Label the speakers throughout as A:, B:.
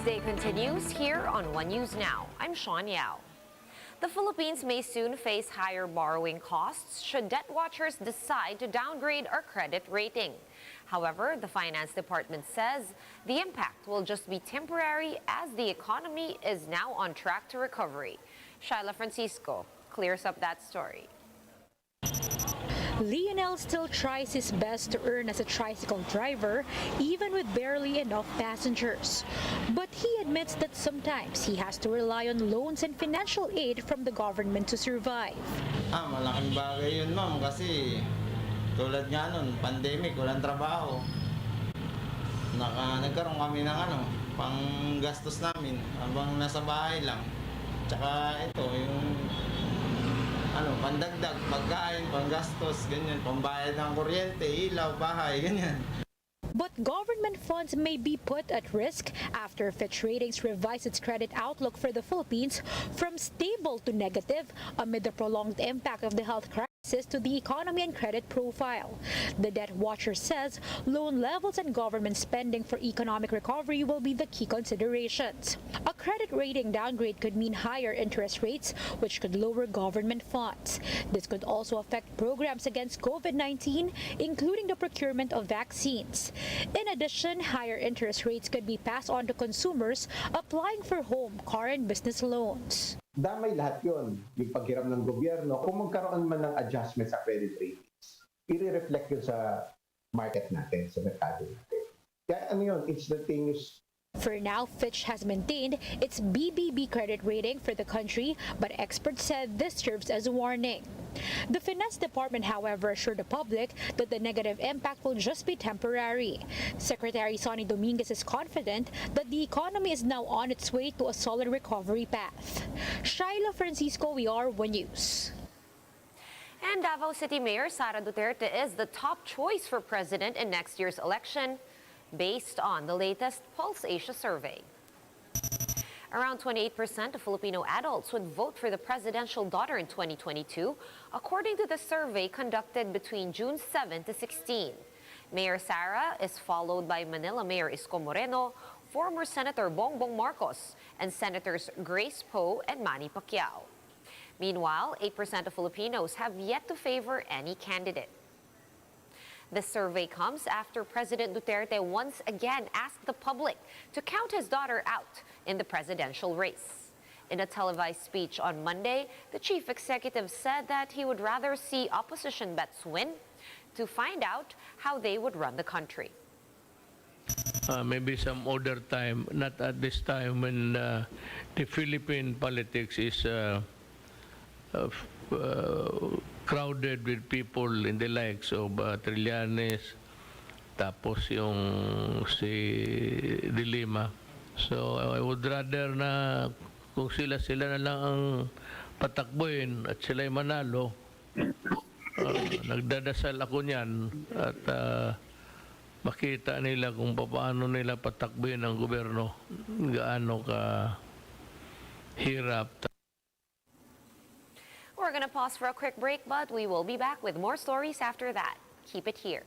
A: Day continues here on One News Now. I'm Sean Yao. The Philippines may soon face higher borrowing costs should debt watchers decide to downgrade our credit rating. However, the Finance Department says the impact will just be temporary as the economy is now on track to recovery. Shyla Francisco clears up that story.
B: Lionel still tries his best to earn as a tricycle driver, even with barely enough passengers. But he admits that sometimes he has to rely on loans and financial aid from the government to survive.
C: Malaking bagay yun, ma'am, kasi tulad nga nun, pandemic, walang trabaho. Nagkaroon kami ng panggastos namin habang nasa bahay lang. Tsaka ito, yung pandagdag, pagkain, panggastos, ganyan, pambayad ng kuryente, ilaw, bahay, ganyan.
B: But government funds may be put at risk after Fitch Ratings revised its credit outlook for the Philippines from stable to negative amid the prolonged impact of the health crisis to the economy and credit profile. The debt watcher says loan levels and government spending for economic recovery will be the key considerations. A credit rating downgrade could mean higher interest rates, which could lower government funds. This could also affect programs against COVID-19, including the procurement of vaccines. In addition, higher interest rates could be passed on to consumers applying for home, car, and business loans.
D: Damay lahat yun, yung paghiram ng gobyerno. Kung magkaroon man ng adjustment sa credit ratings, i-reflect yun sa market natin, sa merkado natin. Kaya yun, instantaneous.
B: For now, Fitch has maintained its BBB credit rating for the country, but experts said this serves as a warning. The Finance Department, however, assured the public that the negative impact will just be temporary. Secretary Sonny Dominguez is confident that the economy is now on its way to a solid recovery path. Shyla Francisco, we are One News.
A: And Davao City Mayor Sara Duterte is the top choice for president in next year's election, based on the latest Pulse Asia survey. Around 28% of Filipino adults would vote for the presidential daughter in 2022, according to the survey conducted between June 7 to 16. Mayor Sara is followed by Manila Mayor Isko Moreno, former Senator Bongbong Marcos, and Senators Grace Poe and Manny Pacquiao. Meanwhile, 8% of Filipinos have yet to favor any candidate. The survey comes after President Duterte once again asked the public to count his daughter out in the presidential race. In a televised speech on Monday, the chief executive said that he would rather see opposition bets win to find out how they would run the country.
E: Maybe some other time, not at this time when the Philippine politics is crowded with people in the likes of Trillanes, tapos yung si De Lima. So I would rather na kung sila na lang ang patakbuhin at sila'y manalo, nagdadasal ako niyan at makita nila kung paano nila patakbuhin ang gobyerno, gaano ka hirap.
A: We're going to pause for a quick break, but we will be back with more stories after that. Keep it here.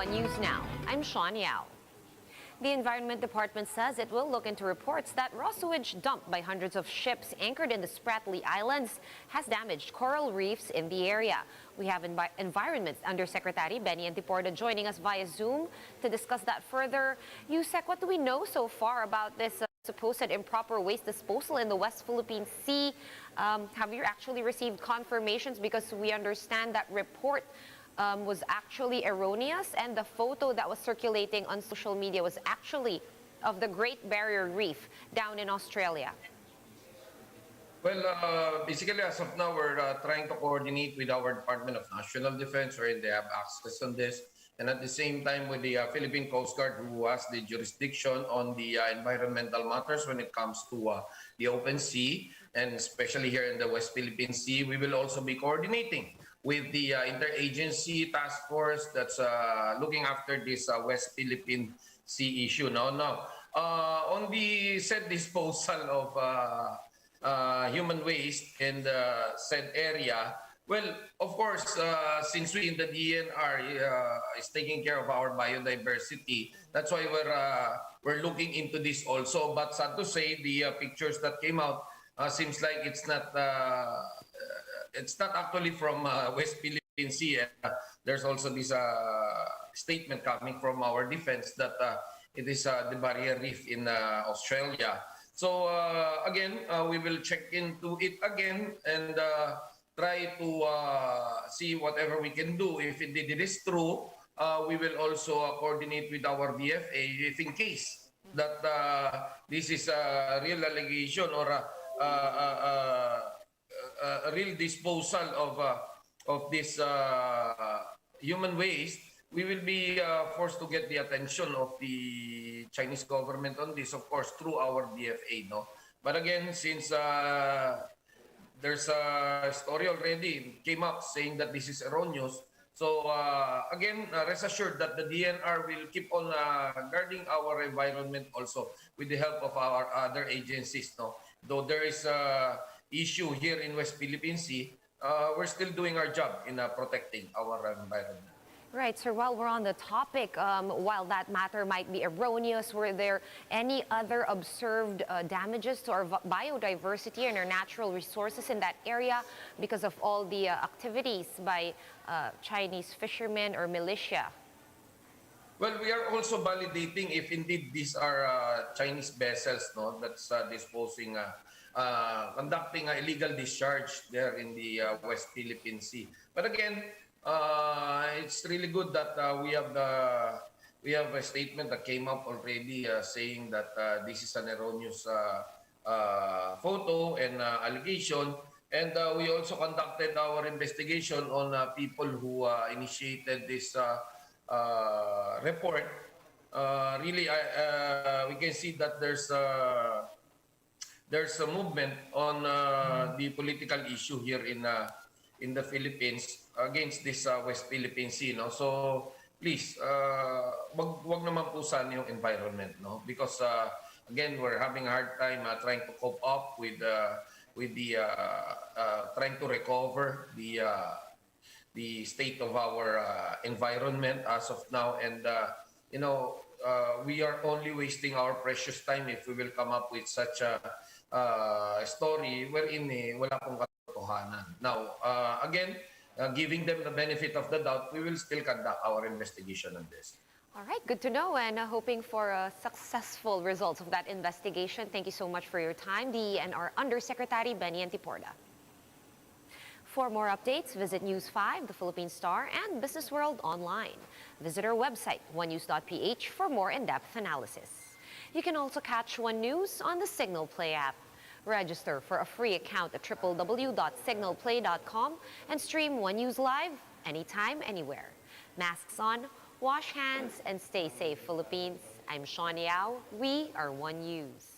A: One News Now, I'm Sean Yao. The Environment Department says it will look into reports that raw sewage dumped by hundreds of ships anchored in the Spratly Islands has damaged coral reefs in the area. We have Environment Undersecretary Benny Antiporda joining us via Zoom to discuss that further. Yusek, what do we know so far about this supposed improper waste disposal in the West Philippine Sea? Have you actually received confirmations? Because we understand that report was actually erroneous, and the photo that was circulating on social media was actually of the Great Barrier Reef down in Australia.
F: Well, basically, as of now, we're trying to coordinate with our Department of National Defense, where they have access on this, and at the same time with the Philippine Coast Guard, who has the jurisdiction on the environmental matters when it comes to the open sea, and especially here in the West Philippine Sea. We will also be coordinating with the interagency task force that's looking after this West Philippine Sea issue. Now, on the said disposal of human waste in the said area, well, of course, since we in the DNR is taking care of our biodiversity, that's why we're looking into this also. But sad to say, the pictures that came out seems like it's not actually from West Philippine Sea. There's also this statement coming from our defense that it is the barrier reef in Australia. So again, we will check into it again and try to see whatever we can do. If indeed it is true, we will also coordinate with our DFA if in case that this is a real allegation or a real disposal of this human waste. We will be forced to get the attention of the Chinese government on this, of course, through our DFA. No, but again, since there's a story already came up saying that this is erroneous. So again, rest assured that the DNR will keep on guarding our environment also with the help of our other agencies. No, though there is a issue here in West Philippine Sea, we're still doing our job in protecting our environment.
A: Right, sir, while we're on the topic, while that matter might be erroneous, were there any other observed damages to our biodiversity and our natural resources in that area because of all the activities by Chinese fishermen or militia?
F: Well, we are also validating if indeed these are Chinese vessels, no, that's disposing, conducting illegal discharge there in the West Philippine Sea. But again, it's really good that we have a statement that came up already saying that this is an erroneous photo and allegation, and we also conducted our investigation on people who initiated this report. Really, we can see that there's a movement on the political issue here in the Philippines against this West Philippine Sea, no? So please, wag naman po sana yung environment, no? Because again, we're having a hard time trying to cope up with the trying to recover the state of our environment as of now, and you know, we are only wasting our precious time if we will come up with such a story wherein wala pong katotohanan. Now, again, giving them the benefit of the doubt, we will still conduct our investigation on this.
A: All right, good to know, and hoping for successful results of that investigation. Thank you so much for your time, DENR Undersecretary Benny Antiporda. For more updates, visit News 5, the Philippine Star, and Business World online. Visit our website, onenews.ph, for more in-depth analysis. You can also catch One News on the Signal Play app. Register for a free account at www.signalplay.com and stream One News live anytime, anywhere. Masks on, wash hands, and stay safe, Philippines. I'm Sean Yao. We are One News.